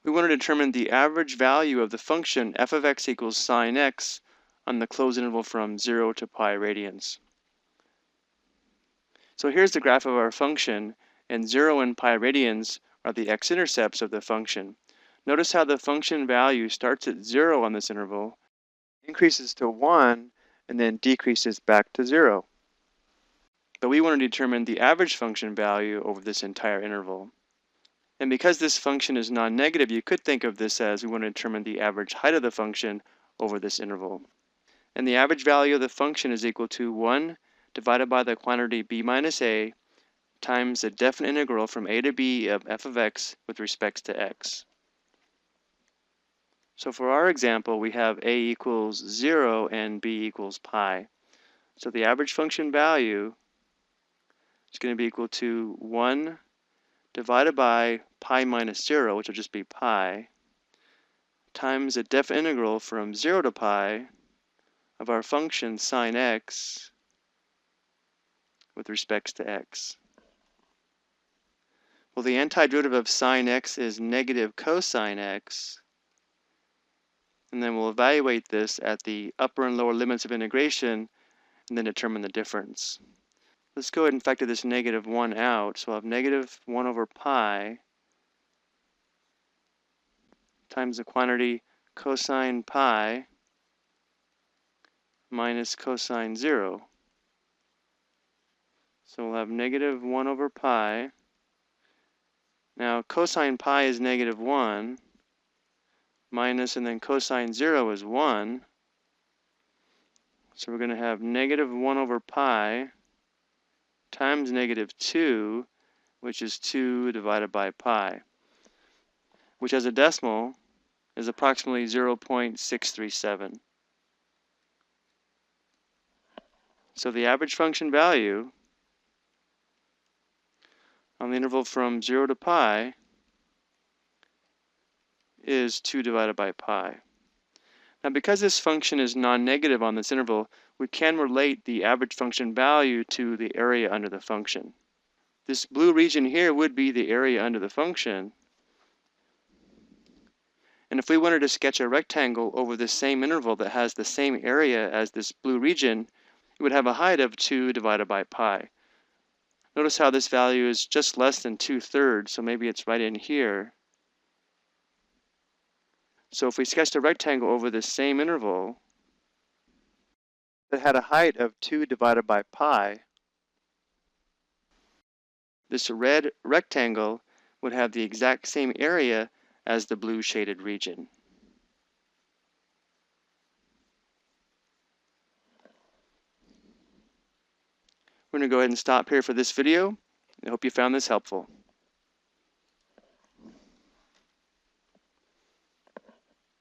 We want to determine the average value of the function f of x equals sine x on the closed interval from 0 to pi radians. So here's the graph of our function, and 0 and pi radians are the x-intercepts of the function. Notice how the function value starts at 0 on this interval, increases to 1, and then decreases back to 0. But we want to determine the average function value over this entire interval. And because this function is non-negative, you could think of this as we want to determine the average height of the function over this interval. And the average value of the function is equal to 1 divided by the quantity b minus a times the definite integral from a to b of f of x with respect to x. So for our example, we have a equals 0 and b equals pi. So the average function value is going to be equal to 1 divided by pi minus 0, which will just be pi, times the definite integral from 0 to pi of our function sine x with respect to x. Well, the antiderivative of sine x is negative cosine x, and then we'll evaluate this at the upper and lower limits of integration and then determine the difference. Let's go ahead and factor this negative 1 out. So I'll have negative 1 over pi times the quantity cosine pi minus cosine 0. So we'll have negative 1 over pi. Now cosine pi is negative 1, minus, and then cosine 0 is 1. So we're going to have negative 1 over pi times negative 2, which is 2 divided by pi, which as a decimal is approximately 0.637. So the average function value on the interval from 0 to pi is 2 divided by pi. Now because this function is non-negative on this interval, we can relate the average function value to the area under the function. This blue region here would be the area under the function. And if we wanted to sketch a rectangle over the same interval that has the same area as this blue region, it would have a height of 2 divided by pi. Notice how this value is just less than 2/3, so maybe it's right in here. So if we sketched a rectangle over this same interval that had a height of 2 divided by pi, this red rectangle would have the exact same area as the blue shaded region. We're going to go ahead and stop here for this video. I hope you found this helpful.